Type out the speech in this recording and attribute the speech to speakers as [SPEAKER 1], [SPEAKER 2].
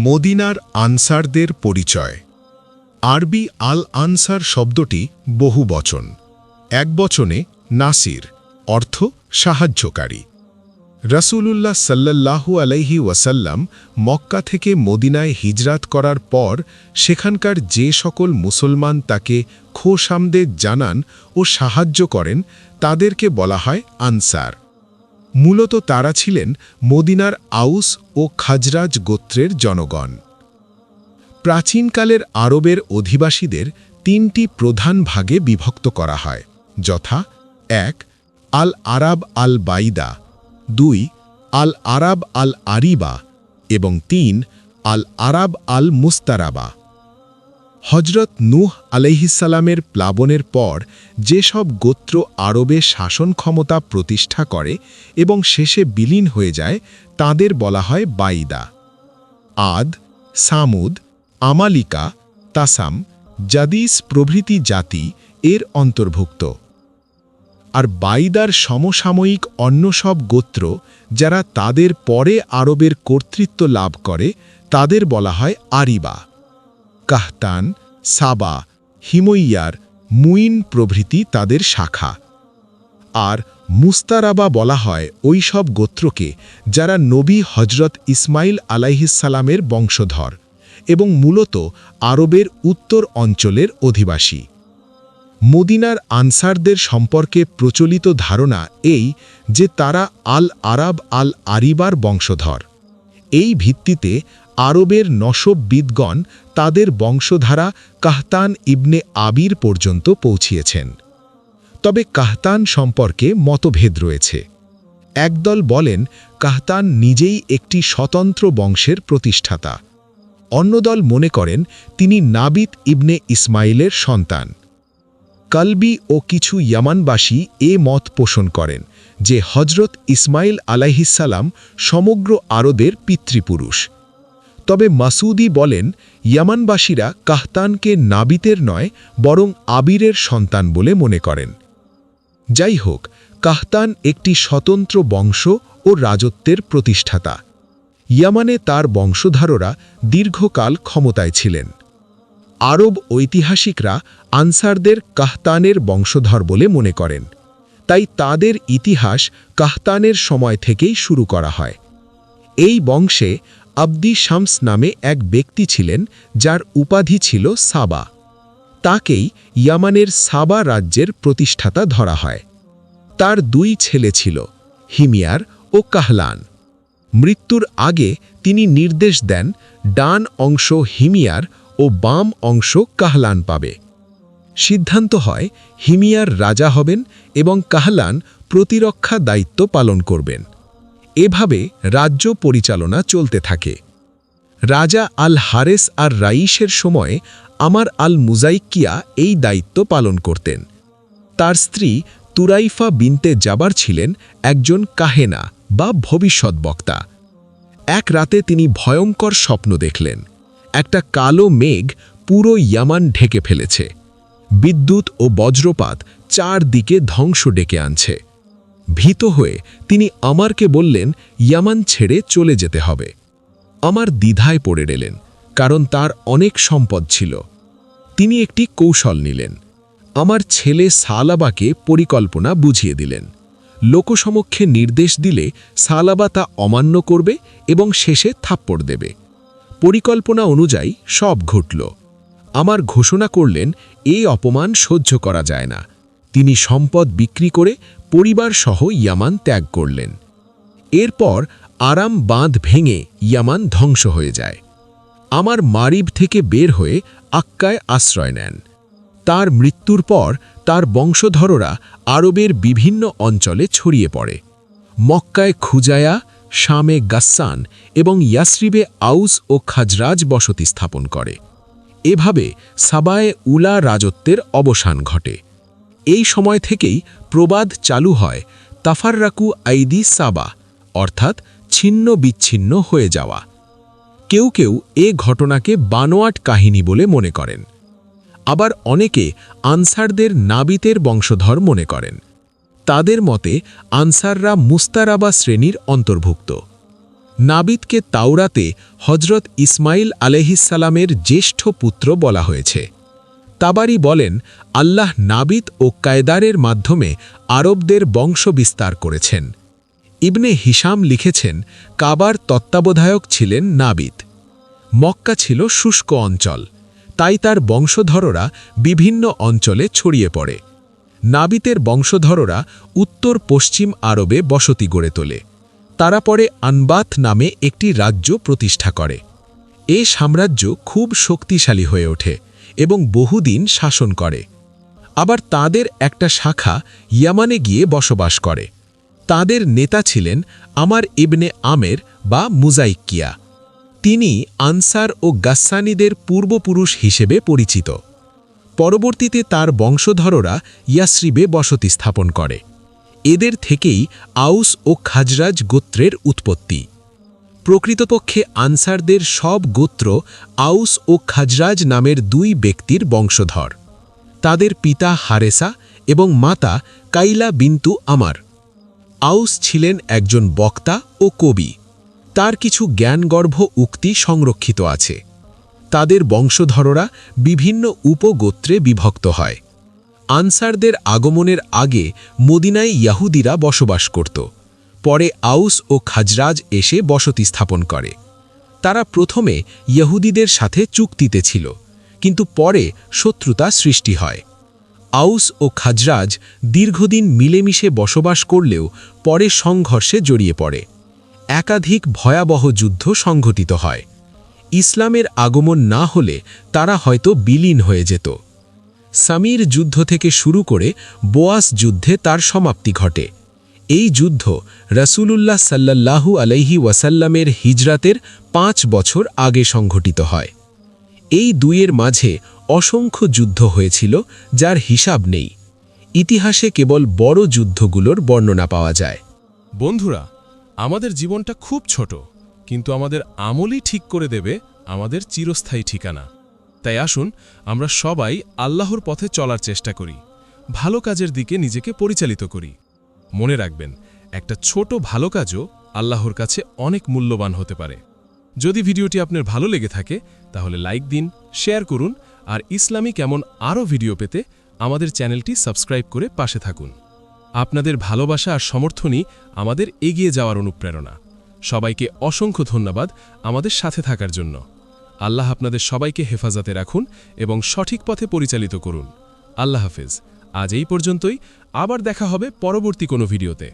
[SPEAKER 1] মদিনার আনসারদের পরিচয়। আরবি আল আনসার শব্দটি বহু বচন, এক বচনে নাসির, অর্থ সাহায্যকারী। রাসূলুল্লাহ সাল্লাল্লাহু আলাইহি ওয়াসাল্লাম মক্কা থেকে মদিনায় হিজরাত করার পর সেখানকার যে সকল মুসলমান তাকে খোশামদেদ জানান ও সাহায্য করেন তাদেরকে বলা হয় আনসার। মূলত তারা ছিলেন মদিনার আউস ও খাজরাজ গোত্রের জনগণ। প্রাচীনকালের আরবের অধিবাসীদের তিনটি প্রধান ভাগে বিভক্ত করা হয়, যথা ১ আল আরাব আল বাইদা, ২ আল আরাব আল আরিবা এবং ৩ আল আরাব আল মুস্তারাবা। হজরত নূহ আলাইহিসসালামের প্লাবনের পর যেসব গোত্র আরবে শাসন ক্ষমতা প্রতিষ্ঠা করে এবং শেষে বিলীন হয়ে যায় তাদের বলা হয় বাইদা। আদ, সামুদ, আমালিকা, তাসাম, জাদিস প্রভৃতি জাতি এর অন্তর্ভুক্ত। আর বাইদার সমসাময়িক অন্য সব গোত্র যারা তাদের পরে আরবের কর্তৃত্ব লাভ করে তাদের বলা হয় আরিবা। কাহতান, সাবা, হিমইয়ার, মুইন প্রভৃতি তাদের শাখা। আর মুস্তারাবা বলা হয় ওই সব গোত্রকে যারা নবী হজরত ইসমাইল আলাইহিসসালামের বংশধর এবং মূলত আরবের উত্তর অঞ্চলের অধিবাসী। মদিনার আনসারদের সম্পর্কে প্রচলিত ধারণা এই যে তারা আল আরাব আল আরিবার বংশধর। এই ভিত্তিতে আরবের নসববিদগণ তাদের বংশধারা কাহতান ইবনে আবির পর্যন্ত পৌঁছিয়েছেন। তবে কাহতান সম্পর্কে মতভেদ রয়েছে। একদল বলেন কাহতান নিজেই একটি স্বতন্ত্র বংশের প্রতিষ্ঠাতা, অন্য দল মনে করেন তিনি নাবিত ইবনে ইসমাইলের সন্তান। কালবি ও কিছু ইয়ামানবাসী এ মত পোষণ করেন যে হজরত ইসমাইল আলাইহিসসালাম সমগ্র আরবের পিতৃপুরুষ। তবে মাসুদি বলেন ইয়ামানবাসীরা কাহতানকে নাবিতের নয় বরং আবিরের সন্তান বলে মনে করেন। যাই হোক, কাহতান একটি স্বতন্ত্র বংশ ও রাজত্বের প্রতিষ্ঠাতা। ইয়ামানে তার বংশধাররা দীর্ঘকাল ক্ষমতায় ছিলেন। আরব ঐতিহাসিকরা আনসারদের কাহতানের বংশধর বলে মনে করেন, তাই তাদের ইতিহাস কাহতানের সময় থেকেই শুরু করা হয়। এই বংশে আবদি শামস নামে এক ব্যক্তি ছিলেন যার উপাধি ছিল সাবা। তাকেই ইয়ামানের সাবা রাজ্যের প্রতিষ্ঠাতা ধরা হয়। তার ২ ছেলে ছিল, হিমিয়ার ও কাহলান। মৃত্যুর আগে তিনি নির্দেশ দেন ডান অংশ হিমিয়ার ও বাম অংশ কাহলান পাবে। সিদ্ধান্ত হয় হিমিয়ার রাজা হবেন এবং কাহলান প্রতিরক্ষা দায়িত্ব পালন করবেন। এভাবে রাজ্য পরিচালনা চলতে থাকে। রাজা আল হারেস আর রাইশের সময়ে আমার আল মুজাইকিয়া এই দায়িত্ব পালন করতেন। তার স্ত্রী তুরাইফা বিনতে জাবার ছিলেন একজন কাহেনা বা ভবিষ্যৎ বক্তা। এক রাতে তিনি ভয়ঙ্কর স্বপ্ন দেখলেন। একটা কালো মেঘ পুরো ইয়ামান ঢেকে ফেলেছে। বিদ্যুৎ ও বজ্রপাত চারদিকে ধ্বংস ডেকে আনছে। ভীত হয়ে তিনি আমারকে বললেন ইয়ামান ছেড়ে চলে যেতে হবে। আমার দ্বিধায় পড়ে গেলেন, কারণ তার অনেক সম্পদ ছিল। তিনি একটি কৌশল নিলেন। আমার ছেলে সালাবাকে পরিকল্পনা বুঝিয়ে দিলেন। লোকসমক্ষে নির্দেশ দিলে সালাবা তা অমান্য করবে এবং শেষে থাপ্পড় দেবে। পরিকল্পনা অনুযায়ী সব ঘটল। আমার ঘোষণা করলেন এই অপমান সহ্য করা যায় না। তিনি সম্পদ বিক্রি করে পরিবার সহ ইয়ামান ত্যাগ করলেন। এরপর আরাম বাঁধ ভেঙে ইয়ামান ধ্বংস হয়ে যায়। আমার মারিব থেকে বের হয়ে আক্কায় আশ্রয় নেন। তার মৃত্যুর পর তার বংশধররা আরবের বিভিন্ন অঞ্চলে ছড়িয়ে পড়ে। মক্কায় খুজায়া, শামে গাসসান এবং ইয়াসরিবে আউস ও খাজরাজ বসতি স্থাপন করে। এভাবে সাবায়ে উলা রাজত্বের অবসান ঘটে। এই সময় থেকেই প্রবাদ চালু হয় তাফাররাকু আইদি সাবা, অর্থাৎ ছিন্ন বিচ্ছিন্ন হয়ে যাওয়া। কেউ কেউ এ ঘটনাকে বানোয়াট কাহিনী বলে মনে করেন। আবার অনেকে আনসারদের নাবিতের বংশধর মনে করেন। তাদের মতে আনসাররা মুস্তারাবা শ্রেণীর অন্তর্ভুক্ত। নাবিদকে তাওরাতে হজরত ইসমাইল আলাইহিসসালামের জ্যেষ্ঠ পুত্র বলা হয়েছে। তাবারি বলেন, আল্লাহ নাবিদ ও কায়দারের মাধ্যমে আরবদের বংশ বিস্তার করেছেন। ইবনে হিশাম লিখেছেন, কাবার তত্ত্বাবধায়ক ছিলেন নাবিদ। মক্কা ছিল শুষ্ক অঞ্চল, তাই তার বংশধররা বিভিন্ন অঞ্চলে ছড়িয়ে পড়ে। নাবিতের বংশধররা উত্তর পশ্চিম আরবে বসতি গড়ে তোলে। তারা পরে আনবাত নামে একটি রাজ্য প্রতিষ্ঠা করে। এ সাম্রাজ্য খুব শক্তিশালী হয়ে ওঠে এবং বহুদিন শাসন করে। আবার তাদের একটা শাখা ইয়ামানে গিয়ে বসবাস করে। তাদের নেতা ছিলেন আমার ইবনে আমের বা মুজাইকিয়া। তিনি আনসার ও গাসসানীদের পূর্বপুরুষ হিসেবে পরিচিত। পরবর্তীতে তার বংশধররা ইয়াসরিবে বসতি স্থাপন করে। এদের থেকেই আউস ও খাজরাজ গোত্রের উৎপত্তি। প্রকৃতপক্ষে আনসারদের সব গোত্র আউস ও খাজরাজ নামের দুই ব্যক্তির বংশধর। তাদের পিতা হারেসা এবং মাতা কাইলা বিন্তু আমার। আউস ছিলেন একজন বক্তা ও কবি। তার কিছু জ্ঞানগর্ভ উক্তি সংরক্ষিত আছে। তাদের বংশধররা বিভিন্ন উপগোত্রে বিভক্ত হয়। আনসারদের আগমনের আগে মদিনায় ইয়াহুদিরা বসবাস করত। পরে আউস ও খাজরাজ এসে বসতি স্থাপন করে। তারা প্রথমে ইহুদিদের সাথে চুক্তিতে ছিল, কিন্তু পরে শত্রুতা সৃষ্টি হয়। আউস ও খাজরাজ দীর্ঘদিন মিলেমিশে বসবাস করলেও পরে সংঘর্ষে জড়িয়ে পড়ে। একাধিক ভয়াবহ যুদ্ধ সংঘটিত হয়। ইসলামের আগমন না হলে তারা হয়তো বিলীন হয়ে যেত। সামির যুদ্ধ থেকে শুরু করে বোয়াস যুদ্ধে তার সমাপ্তি ঘটে। এই যুদ্ধ রাসূলুল্লাহ সাল্লাল্লাহু আলাইহি ওয়াসাল্লামের হিজরাতের 5 বছর আগে সংঘটিত হয়। এই দুইয়ের মাঝে অসংখ্য যুদ্ধ হয়েছিল, যার হিসাব নেই। ইতিহাসে কেবল বড় যুদ্ধগুলোর বর্ণনা পাওয়া যায়।
[SPEAKER 2] বন্ধুরা, আমাদের জীবনটা খুব ছোট, কিন্তু আমাদের আমলই ঠিক করে দেবে আমাদের চিরস্থায়ী ঠিকানা। তাই আসুন আমরা সবাই আল্লাহর পথে চলার চেষ্টা করি, ভালো কাজের দিকে নিজেকে পরিচালিত করি। মনে রাখবেন, একটা ছোট ভালো কাজও আল্লাহর কাছে অনেক মূল্যবান হতে পারে। যদি ভিডিওটি আপনার ভালো লেগে থাকে তাহলে লাইক দিন, শেয়ার করুন, আর ইসলামিক এমন আরও ভিডিও পেতে আমাদের চ্যানেলটি সাবস্ক্রাইব করে পাশে থাকুন। আপনাদের ভালোবাসা আর সমর্থনই আমাদের এগিয়ে যাওয়ার অনুপ্রেরণা। সবাইকে অসংখ্য ধন্যবাদ আমাদের সাথে থাকার জন্য। আল্লাহ আপনাদের সবাইকে হেফাজতে রাখুন এবং সঠিক পথে পরিচালিত করুন। আল্লাহ হাফেজ। আজ এই পর্যন্তই, আবার দেখা হবে পরবর্তী কোনো ভিডিওতে।